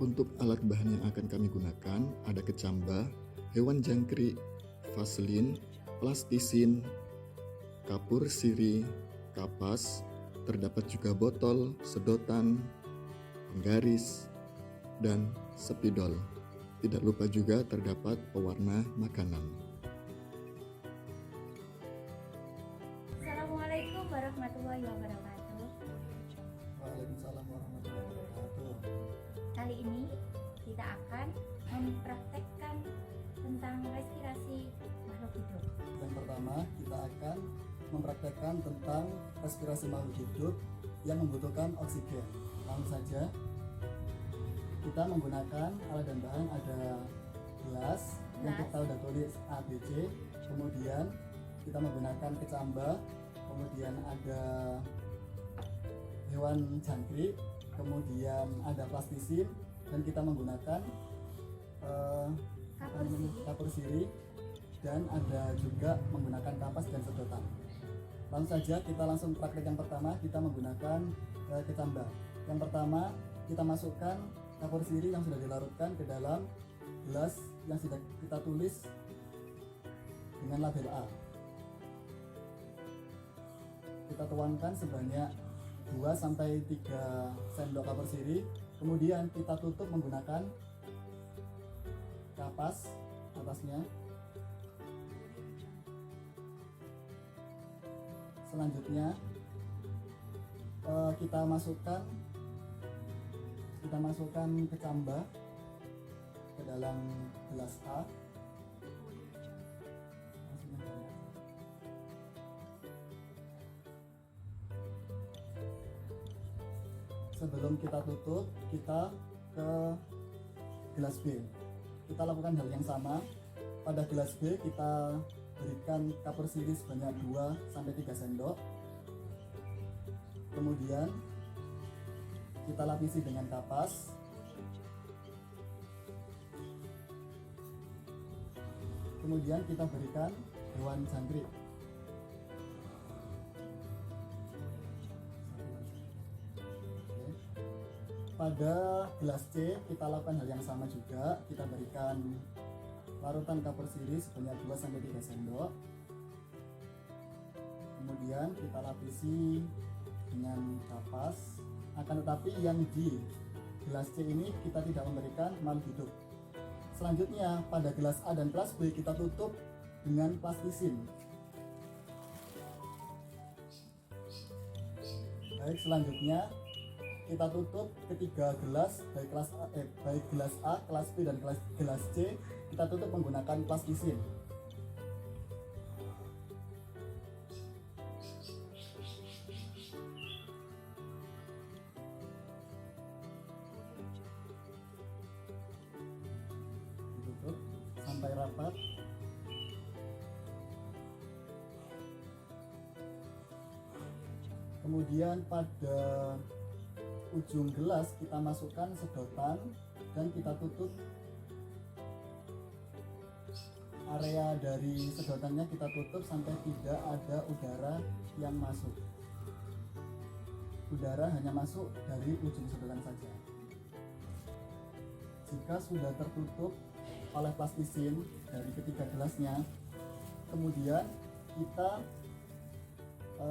Untuk alat bahan yang akan kami gunakan ada kecambah, hewan jangkrik, vaselin, plastisin, kapur siri, kapas, terdapat juga botol, sedotan, penggaris, dan spidol. Tidak lupa juga terdapat pewarna makanan. Assalamualaikum warahmatullahi wabarakatuh. Waalaikumsalam warahmatullahi wabarakatuh. Kali ini kita akan mempraktekkan tentang respirasi makhluk hidup. Yang pertama, kita akan mempraktekkan tentang respirasi makhluk hidup yang membutuhkan oksigen. Langsung saja, kita menggunakan alat dan bahan ada gelas yang kita udah tulis A, B, C. Kemudian kita menggunakan kecambah, kemudian ada hewan jangkrik, kemudian ada plastisin, dan kita menggunakan kapur siri, dan ada juga menggunakan kapas dan sedotan. Langsung saja kita langsung praktek yang pertama, kita menggunakan kecambah. Yang pertama kita masukkan kapur siri yang sudah dilarutkan ke dalam gelas yang sudah kita tulis dengan label A. Kita tuangkan sebanyak 2-3 sendok kapur siri, kemudian kita tutup menggunakan kapas atasnya. Selanjutnya kita masukkan kecambah ke dalam gelas A. Sebelum kita tutup, kita ke gelas B. Kita lakukan hal yang sama. Pada gelas B kita berikan kapur siri sebanyak 2-3 sendok. Kemudian kita lapisi dengan kapas. Kemudian kita berikan hewan jangkrik. Pada gelas C kita lakukan hal yang sama juga. Kita berikan larutan kapur siri sebanyak 2-3 sendok. Kemudian kita lapisi dengan kapas. Akan tetapi yang di gelas C ini kita tidak memberikan makhluk hidup. Selanjutnya pada gelas A dan gelas B kita tutup dengan plastisin. Baik, selanjutnya kita tutup ketiga gelas, baik gelas A, kelas B, dan gelas C, kita tutup menggunakan plastisin. Ditutup sampai rapat. Kemudian pada ujung gelas kita masukkan sedotan dan kita tutup area dari sedotannya, kita tutup sampai tidak ada udara yang masuk. Udara hanya masuk dari ujung sedotan saja. Jika sudah tertutup oleh plastisin dari ketiga gelasnya, kemudian kita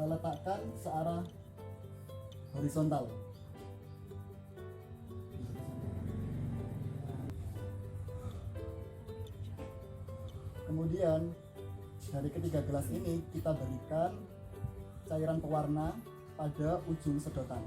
letakkan searah horizontal. Kemudian dari ketiga gelas ini kita berikan cairan pewarna pada ujung sedotan.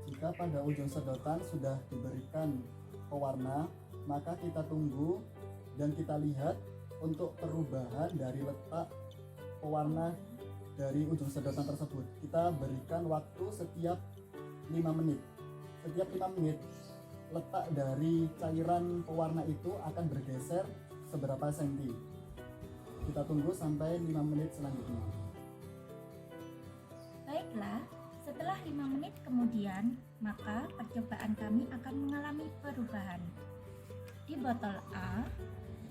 Jika pada ujung sedotan sudah diberikan pewarna, maka kita tunggu Dan kita lihat untuk perubahan dari letak pewarna dari ujung sedotan tersebut, kita berikan waktu setiap 5 menit. Setiap 5 menit letak dari cairan pewarna itu akan bergeser seberapa senti. Kita tunggu sampai 5 menit selanjutnya. Baiklah, setelah 5 menit kemudian, maka percobaan kami akan mengalami perubahan. Di botol A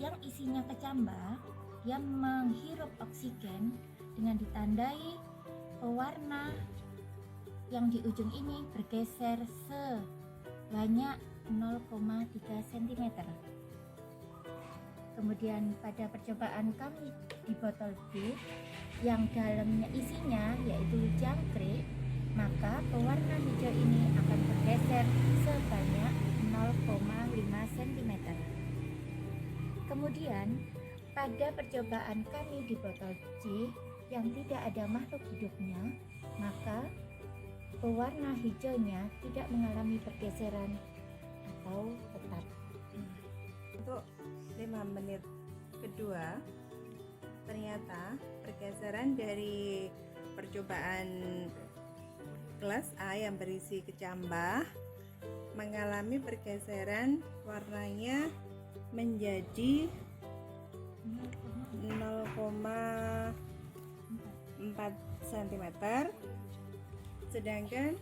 yang isinya kecambah, yang menghirup oksigen dengan ditandai pewarna yang di ujung ini bergeser sebanyak 0,3 cm. Kemudian pada percobaan kami di botol B yang dalamnya isinya yaitu jangkrik, maka pewarna hijau ini akan bergeser sebanyak 0,5 cm. Kemudian pada percobaan kami di botol C yang tidak ada makhluk hidupnya, maka pewarna hijaunya tidak mengalami pergeseran atau tetap. Untuk 5 menit kedua, ternyata pergeseran dari percobaan gelas A yang berisi kecambah mengalami pergeseran, warnanya menjadi 0,4 cm. Sedangkan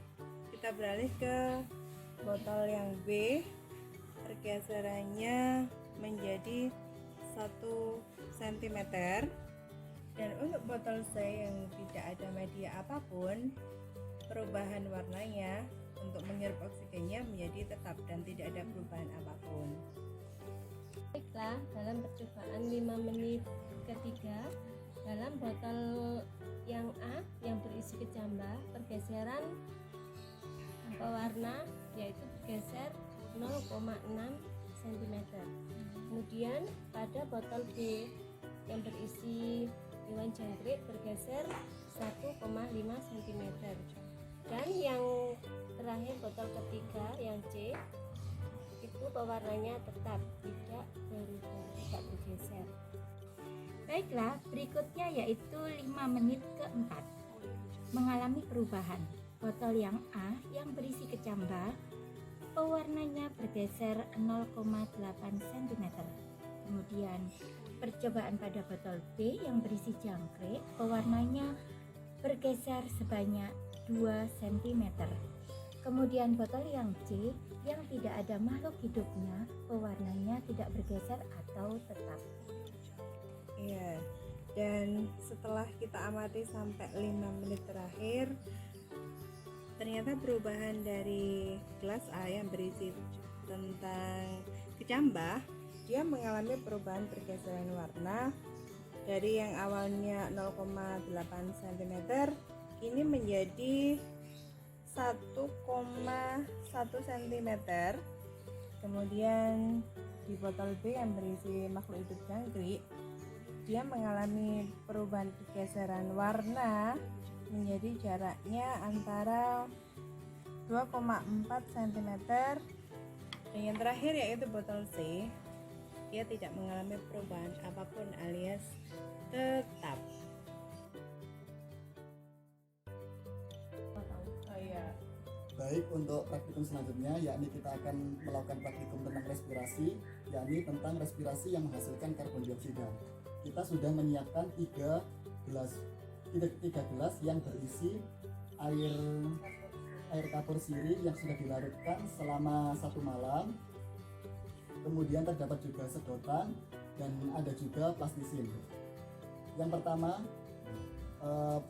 kita beralih ke botol yang B, pergeserannya menjadi 1 cm. Dan untuk botol C yang tidak ada media apapun, perubahan warnanya untuk menghirup oksigennya menjadi tetap dan tidak ada perubahan apapun. Baiklah, dalam percobaan 5 menit ketiga, dalam botol yang A yang berisi kecambah, pergeseran pewarna yaitu bergeser 0,6 cm. Kemudian pada botol B yang berisi hewan jangkrik bergeser 1,5 cm. Dan yang terakhir botol ketiga yang C itu pewarnanya tetap tidak berubah, tidak bergeser. Baiklah, berikutnya yaitu 5 menit keempat mengalami perubahan. Botol yang A yang berisi kecambah, pewarnanya bergeser 0,8 cm. Kemudian percobaan pada botol B yang berisi jangkrik, pewarnanya bergeser sebanyak 2 cm. Kemudian botol yang C yang tidak ada makhluk hidupnya, pewarnanya tidak bergeser atau tetap. Iya, dan setelah kita amati sampai 5 menit terakhir, ternyata perubahan dari gelas A yang berisi tentang kecambah, dia mengalami perubahan pergeseran warna dari yang awalnya 0,8 cm ini menjadi 1,1 cm. Kemudian di botol B yang berisi makhluk hidup jangkrik, dia mengalami perubahan pergeseran warna menjadi jaraknya antara 2,4 cm. Dan yang terakhir yaitu botol C, dia tidak mengalami perubahan apapun alias tetap. Baik, untuk praktikum selanjutnya yakni kita akan melakukan praktikum tentang respirasi, yakni tentang respirasi yang menghasilkan karbon dioksida. Kita sudah menyiapkan 3 gelas yang berisi air kapur sirih yang sudah dilarutkan selama 1 malam. Kemudian terdapat juga sedotan dan ada juga plastisin. Yang pertama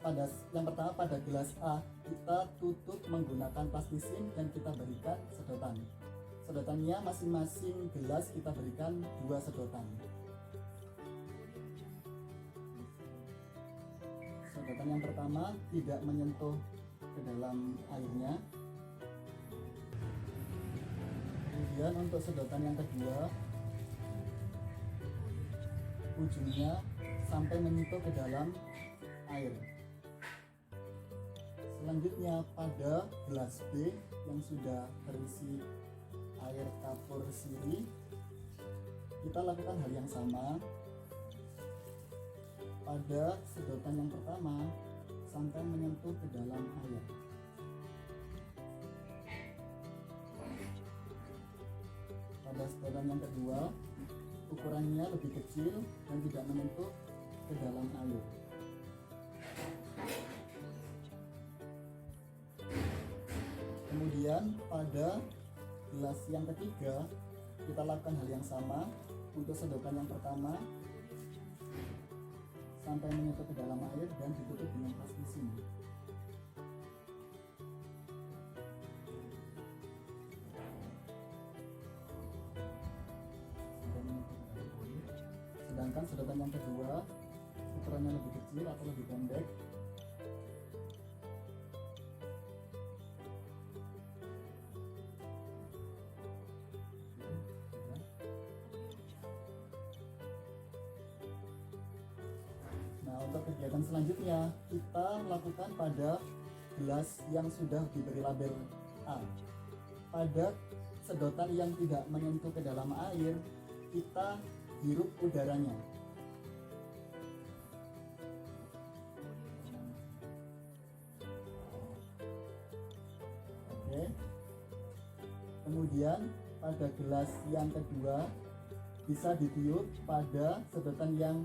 pada gelas A kita tutup menggunakan plastisin dan kita berikan sedotan. Sedotannya masing-masing gelas kita berikan 2 sedotan. Sedotan yang pertama tidak menyentuh ke dalam airnya. Kemudian untuk sedotan yang kedua, ujungnya sampai menyentuh ke dalam air. Selanjutnya pada gelas B yang sudah berisi air kapur sirih, kita lakukan hal yang sama pada sedotan yang pertama sampai menyentuh ke dalam air. Pada sedotan yang kedua, ukurannya lebih kecil dan tidak menyentuh ke dalam air. Kemudian pada gelas yang ketiga, kita lakukan hal yang sama untuk sedotan yang pertama sampai menyentuh ke dalam air dan ditutup dengan plastisin. Sedangkan sedotan yang kedua ukurannya lebih kecil atau lebih pendek. Nah, untuk kegiatan selanjutnya kita lakukan pada gelas yang sudah diberi label A. Pada sedotan yang tidak menyentuh ke dalam air, kita hirup udaranya. Oke. Kemudian pada gelas yang kedua bisa ditiup pada sedotan yang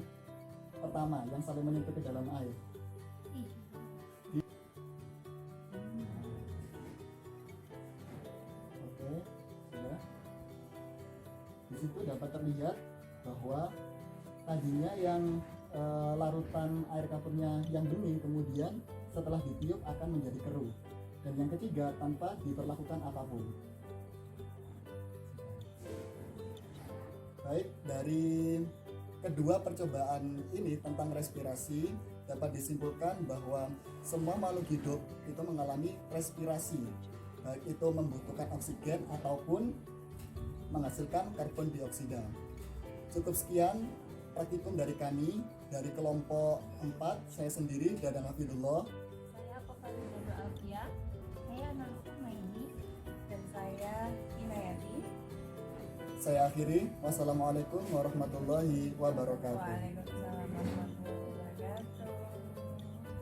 pertama yang saling menyentuh ke dalam air. Oke, sudah. Di situ dapat terlihat bahwa tadinya yang larutan air kapurnya yang bening kemudian setelah ditiup akan menjadi keruh. Dan yang ketiga tanpa diperlakukan apapun. Baik, dari kedua percobaan ini tentang respirasi dapat disimpulkan bahwa semua makhluk hidup itu mengalami respirasi, baik itu membutuhkan oksigen ataupun menghasilkan karbon dioksida. Cukup sekian praktikum dari kami, dari kelompok 4, saya sendiri Dadan Hafidullah. Saya Kofalinda Alfia. Saya Nurul Maini. Dan saya Inayati. Saya akhiri, wassalamualaikum warahmatullahi wabarakatuh. Waalaikumsalam.